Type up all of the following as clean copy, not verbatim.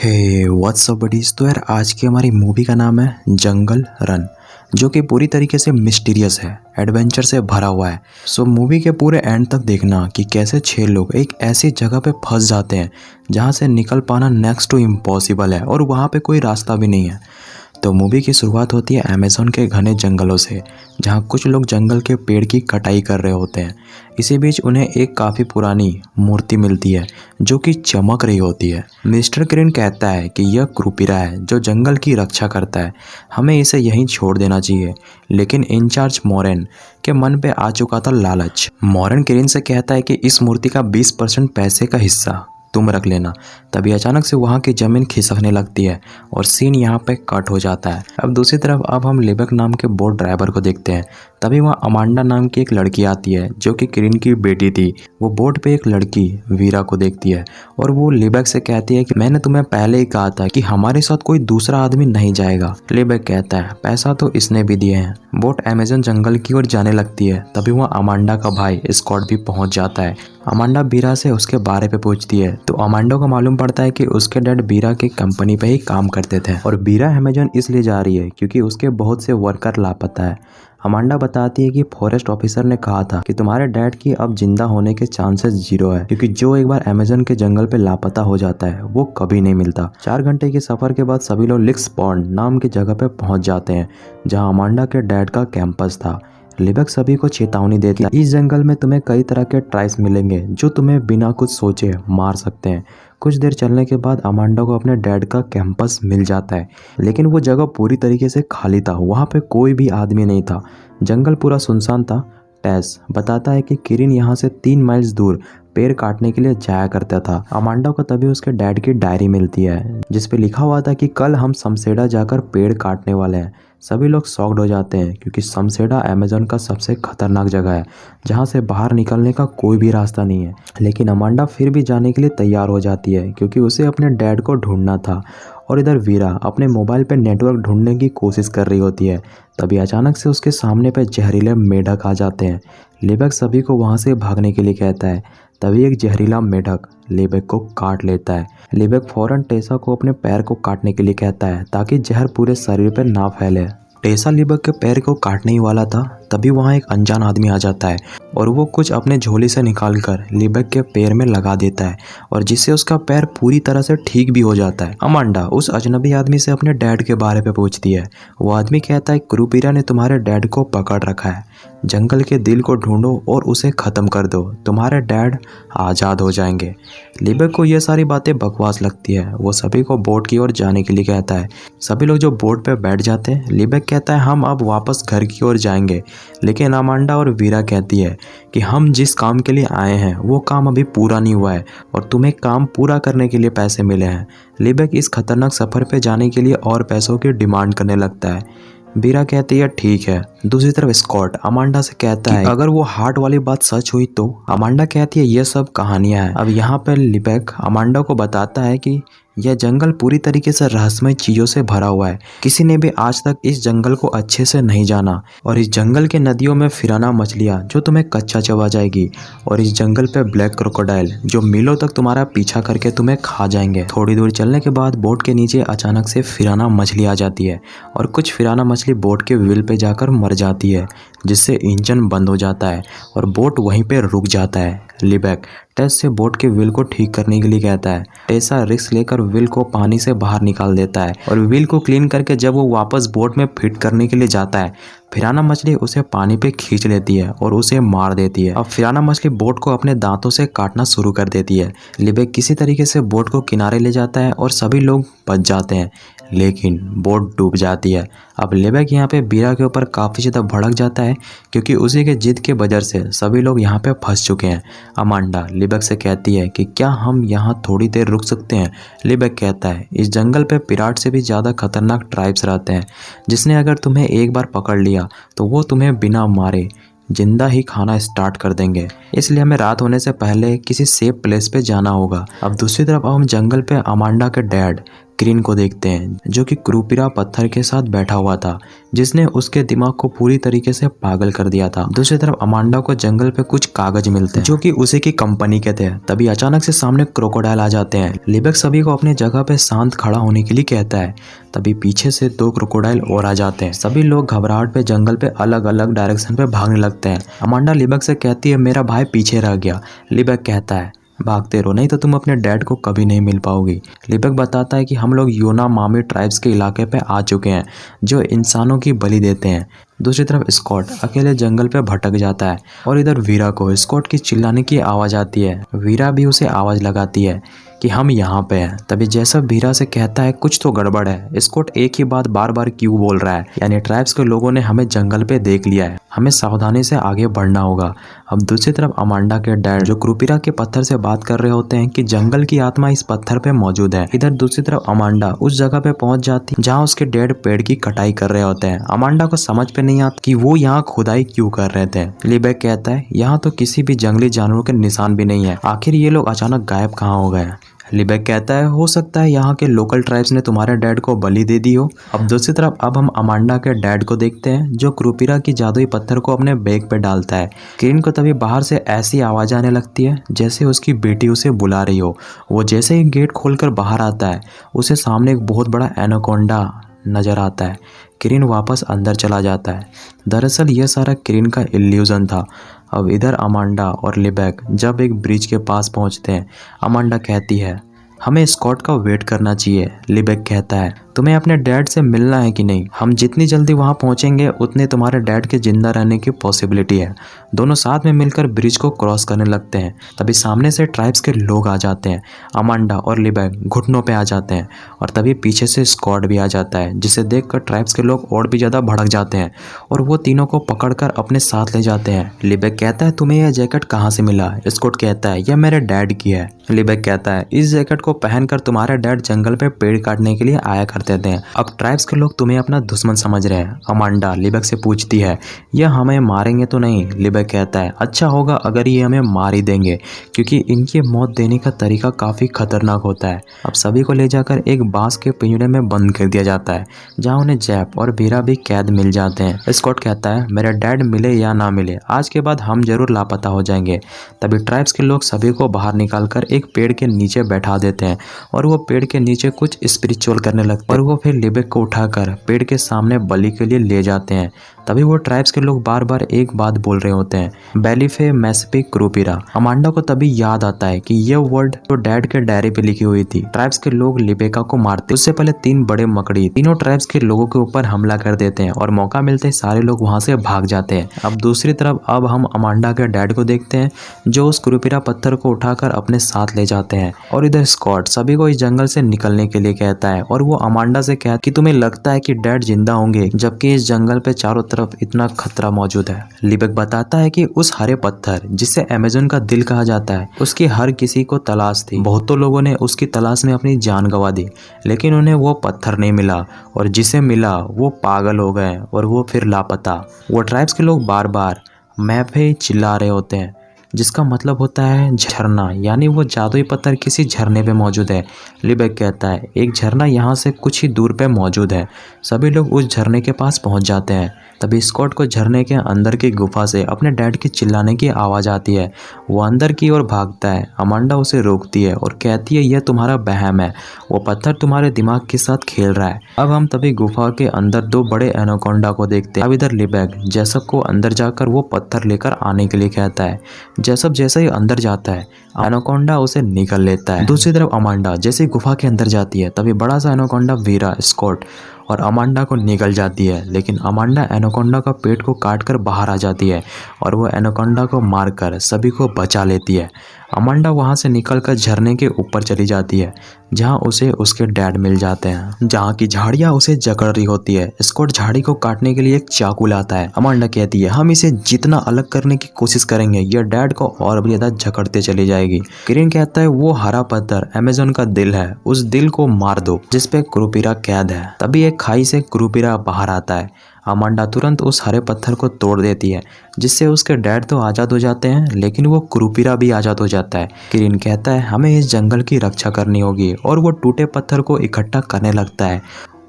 Hey what's up buddies. तो यार आज की हमारी मूवी का नाम है जंगल रन, जो कि पूरी तरीके से मिस्टीरियस है, एडवेंचर से भरा हुआ है। सो मूवी के पूरे एंड तक देखना कि कैसे 6 लोग एक ऐसी जगह पे फंस जाते हैं जहां से निकल पाना नेक्स्ट टू इम्पॉसिबल है और वहां पे कोई रास्ता भी नहीं है। तो मूवी की शुरुआत होती है अमेज़न के घने जंगलों से, जहां कुछ लोग जंगल के पेड़ की कटाई कर रहे होते हैं। इसी बीच उन्हें एक काफ़ी पुरानी मूर्ति मिलती है जो कि चमक रही होती है। मिस्टर ग्रीन कहता है कि यह क्रूपिरा है जो जंगल की रक्षा करता है, हमें इसे यहीं छोड़ देना चाहिए। लेकिन इंचार्ज मॉरेन के मन पे आ चुका था लालच। मॉरेन ग्रीन से कहता है कि इस मूर्ति का 20% पैसे का हिस्सा तुम रख लेना। तभी अचानक से वहाँ की ज़मीन खिसकने लगती है और सीन यहाँ पे कट हो जाता है। अब दूसरी तरफ अब हम लिबक नाम के बोट ड्राइवर को देखते हैं। तभी वहाँ अमांडा नाम की एक लड़की आती है जो कि क्रीन की बेटी थी। वो बोट पे एक लड़की वीरा को देखती है और वो लिबक से कहती है कि मैंने तुम्हें पहले ही कहा था कि हमारे साथ कोई दूसरा आदमी नहीं जाएगा। लिबक कहता है पैसा तो इसने भी दिए हैं। बोट अमेज़न जंगल की ओर जाने लगती है। तभी वहाँ अमांडा का भाई स्कॉट भी पहुंच जाता है। अमांडा बीरा से उसके बारे पे पूछती है तो अमांडा को मालूम पड़ता है कि उसके डैड बीरा की कंपनी पे ही काम करते थे और बीरा अमेज़न इसलिए जा रही है क्योंकि उसके बहुत से वर्कर लापता है। अमांडा बताती है कि फॉरेस्ट ऑफिसर ने कहा था कि तुम्हारे डैड की अब जिंदा होने के चांसेस 0 है, क्योंकि जो एक बार अमेज़न के जंगल पे लापता हो जाता है वो कभी नहीं मिलता। 4 घंटे के सफर के बाद सभी लोग लिक्स पॉन्ड नाम की जगह पे पहुंच जाते हैं जहां अमांडा के डैड का कैंपस था। लिबक सभी को चेतावनी देती है इस जंगल में तुम्हें कई तरह के ट्राइब्स मिलेंगे जो तुम्हें बिना कुछ सोचे मार सकते हैं। कुछ देर चलने के बाद अमांडा को अपने डैड का कैंपस मिल जाता है, लेकिन वो जगह पूरी तरीके से खाली था। वहाँ पे कोई भी आदमी नहीं था, जंगल पूरा सुनसान था। टेस बताता है कि किरिन यहाँ से 3 माइल्स दूर पेड़ काटने के लिए जाया करता था। अमांडा को तभी उसके डैड की डायरी मिलती है जिस पे लिखा हुआ था कि कल हम समसेडा जाकर पेड़ काटने वाले हैं। सभी लोग शॉक्ड हो जाते हैं क्योंकि समसेडा अमेज़न का सबसे खतरनाक जगह है जहां से बाहर निकलने का कोई भी रास्ता नहीं है। लेकिन अमांडा फिर भी जाने के लिए तैयार हो जाती है क्योंकि उसे अपने डैड को ढूंढना था। और इधर वीरा अपने मोबाइल पे नेटवर्क ढूंढने की कोशिश कर रही होती है। तभी अचानक से उसके सामने पे जहरीले मेढक आ जाते हैं। लिबक सभी को वहां से भागने के लिए कहता है। तभी एक जहरीला मेढक लिबक को काट लेता है। लिबक फौरन टेसा को अपने पैर को काटने के लिए कहता है ताकि जहर पूरे शरीर पर ना फैले। टेसा लिबक के पैर को काटने ही वाला था, तभी वहाँ एक अनजान आदमी आ जाता है और वो कुछ अपने झोली से निकालकर लिबक के पैर में लगा देता है और जिससे उसका पैर पूरी तरह से ठीक भी हो जाता है। अमांडा उस अजनबी आदमी से अपने डैड के बारे में पूछती है। वो आदमी कहता है क्रूपिरा ने तुम्हारे डैड को पकड़ रखा है, जंगल के दिल को ढूंढो और उसे ख़त्म कर दो, तुम्हारे डैड आज़ाद हो जाएंगे। लिबक को ये सारी बातें बकवास लगती है। वो सभी को बोट की ओर जाने के लिए कहता है। सभी लोग जो बोट पे बैठ जाते हैं। लिबक कहता है हम अब वापस घर की ओर जाएंगे, लेकिन अमांडा और वीरा कहती है कि हम जिस काम के लिए आए हैं वो काम अभी पूरा नहीं हुआ है और तुम्हें काम पूरा करने के लिए पैसे मिले हैं। लिबक इस खतरनाक सफ़र पे जाने के लिए और पैसों की डिमांड करने लगता है। वीरा कहती है ठीक है। दूसरी तरफ स्कॉट अमांडा से कहता है अगर वो हार्ट वाली बात सच हुई तो। अमांडा कहती है ये सब कहानियां हैं। अब यहाँ पर लिबक अमांडा को बताता है कि यह जंगल पूरी तरीके से रहस्यमय चीज़ों से भरा हुआ है। किसी ने भी आज तक इस जंगल को अच्छे से नहीं जाना और इस जंगल के नदियों में फिराना मछलियाँ जो तुम्हें कच्चा चबा जाएगी और इस जंगल पे ब्लैक क्रोकोडाइल जो मीलों तक तुम्हारा पीछा करके तुम्हें खा जाएंगे। थोड़ी दूर चलने के बाद बोट के नीचे अचानक से फिराना मछली आ जाती है और कुछ फिराना मछली बोट के व्हील पे जाकर मर जाती है, जिससे इंजन बंद हो जाता है और बोट वहीं पे रुक जाता है। लिबक टेस से बोट के व्हील को ठीक करने के लिए कहता है। टेसा रिस्क लेकर व्हील को पानी से बाहर निकाल देता है और व्हील को क्लीन करके जब वो वापस बोट में फिट करने के लिए जाता है, फिराना मछली उसे पानी पे खींच लेती है और उसे मार देती है। अब फिराना मछली बोट को अपने दांतों से काटना शुरू कर देती है। लिबक किसी तरीके से बोट को किनारे ले जाता है और सभी लोग बच जाते हैं, लेकिन बोट डूब जाती है। अब लिबक यहाँ पे बीरा के ऊपर काफ़ी ज़्यादा भड़क जाता है क्योंकि उसी के जिद के वजह से सभी लोग यहाँ पे फंस चुके हैं। अमांडा लिबक से कहती है कि क्या हम यहाँ थोड़ी देर रुक सकते हैं। लिबक कहता है इस जंगल पे पिराट से भी ज़्यादा खतरनाक ट्राइब्स रहते हैं, जिसने अगर तुम्हें एक बार पकड़ लिया तो वो तुम्हें बिना मारे जिंदा ही खाना स्टार्ट कर देंगे, इसलिए हमें रात होने से पहले किसी सेफ प्लेस पे जाना होगा। अब दूसरी तरफ हम जंगल पे अमांडा के डैड क्रीन को देखते हैं जो कि क्रूपिरा पत्थर के साथ बैठा हुआ था जिसने उसके दिमाग को पूरी तरीके से पागल कर दिया था। दूसरी तरफ अमांडा को जंगल पे कुछ कागज मिलते हैं जो कि उसी की कंपनी के थे। तभी अचानक से सामने क्रोकोडाइल आ जाते हैं। लिबेक सभी को अपनी जगह पे शांत खड़ा होने के लिए कहता है। तभी पीछे से 2 क्रोकोडाइल और आ जाते हैं। सभी लोग घबराहट पे जंगल पे अलग अलग डायरेक्शन पे भागने लगते हैं। अमांडा लिबेक से कहती है मेरा भाई पीछे रह गया। लिबेक कहता है भागते रहो नहीं तो तुम अपने डैड को कभी नहीं मिल पाओगी। लिबेक बताता है कि हम लोग योना मामी ट्राइब्स के इलाके पे आ चुके हैं जो इंसानों की बलि देते हैं। दूसरी तरफ स्कॉट अकेले जंगल पे भटक जाता है और इधर वीरा को स्कॉट की चिल्लाने की आवाज़ आती है। वीरा भी उसे आवाज़ लगाती है कि हम यहाँ पे हैं। तभी जैसप वीरा से कहता है कुछ तो गड़बड़ है। स्कॉट एक ही बात बार बार क्यों बोल रहा है, यानी ट्राइब्स के लोगों ने हमें जंगल पे देख लिया है, हमें सावधानी से आगे बढ़ना होगा। अब दूसरी तरफ अमांडा के डैड जो क्रूपिरा के पत्थर से बात कर रहे होते हैं कि जंगल की आत्मा इस पत्थर पे मौजूद है। इधर दूसरी तरफ अमांडा उस जगह पे पहुंच जाती है जहाँ उसके डैड पेड़ की कटाई कर रहे होते हैं। अमांडा को समझ पे नहीं आता कि वो यहाँ खुदाई क्यों कर रहे थे। लिबेक कहता है यहाँ तो किसी भी जंगली जानवरों के निशान भी नहीं है, आखिर ये लोग अचानक गायब कहाँ हो गए। लिबेक कहता है हो सकता है यहाँ के लोकल ट्राइब्स ने तुम्हारे डैड को बलि दे दी हो। अब दूसरी तरफ अब हम अमांडा के डैड को देखते हैं जो क्रूपिरा की जादुई पत्थर को अपने बैग पे डालता है। क्रीन को तभी बाहर से ऐसी आवाज आने लगती है जैसे उसकी बेटी उसे बुला रही हो। वो जैसे ही गेट खोलकर बाहर आता है उसे सामने एक बहुत बड़ा एनाकोंडा नजर आता है। क्रीन वापस अंदर चला जाता है। दरअसल यह सारा क्रीन का इल्यूजन था। अब इधर अमांडा और लिबेक जब एक ब्रिज के पास पहुंचते हैं, अमांडा कहती है हमें स्कॉट का वेट करना चाहिए। लिबेक कहता है तुम्हें अपने डैड से मिलना है कि नहीं, हम जितनी जल्दी वहां पहुंचेंगे उतने तुम्हारे डैड के जिंदा रहने की पॉसिबिलिटी है। दोनों साथ में मिलकर ब्रिज को क्रॉस करने लगते हैं। तभी सामने से ट्राइब्स के लोग आ जाते हैं। अमांडा और लिबेक घुटनों पे आ जाते हैं और तभी पीछे से स्कॉट भी आ जाता है जिसे देखकर ट्राइब्स के लोग और भी ज्यादा भड़क जाते हैं और वो तीनों को पकड़कर अपने साथ ले जाते हैं। लिबेक कहता है तुम्हें यह जैकेट कहाँ से मिला। स्कॉट कहता है यह मेरे डैड की है। लिबेक कहता है इस जैकेट को पहनकर तुम्हारे डैड जंगल पे पेड़ काटने के लिए आया करते थे। अब ट्राइब्स के लोग तुम्हें अपना दुश्मन समझ रहे हैं। अमांडा लिबेक से पूछती है यह हमें मारेंगे तो नहीं। लिबेक कहता है अच्छा होगा अगर ये हमें मार ही देंगे क्योंकि इनकी मौत देने का तरीका काफी खतरनाक होता है। अब सभी को ले जाकर एक बांस के पिंजरे में बंद कर दिया जाता है जहाँ उन्हें जैप और वीरा भी कैद मिल जाते हैं। स्कॉट कहता है मेरे डैड मिले या ना मिले आज के बाद हम जरूर लापता हो जाएंगे। तभी ट्राइब्स के लोग सभी को बाहर निकालकर एक पेड़ के नीचे बैठा देते हैं और वो पेड़ के नीचे कुछ स्पिरिचुअल करने लगते हैं और वो फिर लिबेक को उठाकर पेड़ के सामने बलि के लिए ले जाते हैं। तभी वो ट्राइब्स के लोग बार बार एक बात बोल रहे होते हैं बेलीफे मैस्पिक क्रूपिरा। अमांडा को तभी याद आता है कि ये वर्ड तो डैड के डायरी पे लिखी हुई थी। ट्राइब्स के लोग लिबेका को मारते उससे पहले 3 बड़े मकड़ी तीनों ट्राइब्स के लोगों के ऊपर हमला कर देते हैं और मौका मिलते ही सारे लोग वहां से भाग जाते हैं। अब दूसरी तरफ अब हम अमांडा के डैड को देखते हैं जो उस क्रूपिरा पत्थर को उठाकर अपने साथ ले जाते हैं और इधर स्कॉट सभी को इस जंगल से निकलने के लिए कहता है और वो अमांडा से कहता है कि तुम्हें लगता है कि डैड जिंदा होंगे जबकि इस जंगल पे चारों तरफ इतना खतरा मौजूद है। लिबेक बताता है कि उस हरे पत्थर जिसे अमेज़न का दिल कहा जाता है उसकी हर किसी को तलाश थी। बहुतों लोगों ने उसकी तलाश में अपनी जान गंवा दी लेकिन उन्हें वो पत्थर नहीं मिला और जिसे मिला वो पागल हो गए और वो फिर लापता। वो ट्राइब्स के लोग बार बार मैप पे चिल्ला रहे होते हैं जिसका मतलब होता है झरना, यानी वो जादुई पत्थर किसी झरने पे मौजूद है। लिबेक कहता है एक झरना यहाँ से कुछ ही दूर पे मौजूद है। सभी लोग उस झरने के पास पहुँच जाते हैं। तभी स्कॉट को झरने के अंदर की गुफा से अपने डैड की चिल्लाने की आवाज़ आती है। वो अंदर की ओर भागता है। अमांडा उसे रोकती है और कहती है यह तुम्हारा वहम है, वो पत्थर तुम्हारे दिमाग के साथ खेल रहा है। अब हम तभी गुफा के अंदर 2 बड़े एनाकोंडा को देखते हैं। अब इधर लिबेक जैसप को अंदर जाकर वो पत्थर लेकर आने के लिए कहता है। जैसप जैसे ही अंदर जाता है एनाकोंडा उसे निकल लेता है। दूसरी तरफ अमांडा जैसे गुफा के अंदर जाती है तभी बड़ा सा एनाकोंडा वीरा, स्कॉट और अमांडा को निकल जाती है, लेकिन अमांडा एनाकोंडा का पेट को काटकर बाहर आ जाती है और वो एनाकोंडा को मारकर सभी को बचा लेती है। अमांडा वहां से निकलकर झरने के ऊपर चली जाती है जहां उसे उसके डैड मिल जाते हैं, जहां की झाड़ियां उसे जकड़ रही होती है। स्कॉट झाड़ी को काटने के लिए एक चाकू लाता है। अमांडा कहती है हम इसे जितना अलग करने की कोशिश करेंगे यह डैड को और भी ज्यादा जकड़ते चली जाएगी। क्रीन कहता है वो हरा पत्थर अमेज़न का दिल है, उस दिल को मार दो जिसपे क्रूपिरा कैद है। तभी एक खाई से क्रूपिरा बाहर आता है। अमांडा तुरंत उस हरे पत्थर को तोड़ देती है, जिससे उसके डैड तो आज़ाद हो जाते हैं, लेकिन वो कुरूपिरा भी आज़ाद हो जाता है। किरिन कहता है हमें इस जंगल की रक्षा करनी होगी और वो टूटे पत्थर को इकट्ठा करने लगता है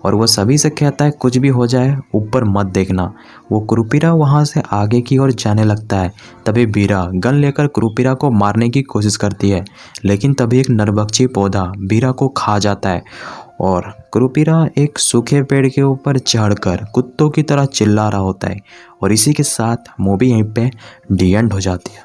और वो सभी से कहता है कुछ भी हो जाए ऊपर मत देखना। वो कुरूपिरा वहाँ से आगे की ओर जाने लगता है। तभी बीरा गन लेकर कुरूपिरा को मारने की कोशिश करती है, लेकिन तभी एक नरभक्षी पौधा बीरा को खा जाता है और कुरूपिरा एक सूखे पेड़ के ऊपर चढ़कर कुत्तों की तरह चिल्ला रहा होता है। और इसी के साथ मूवी यहीं पे डी एंड हो जाती है।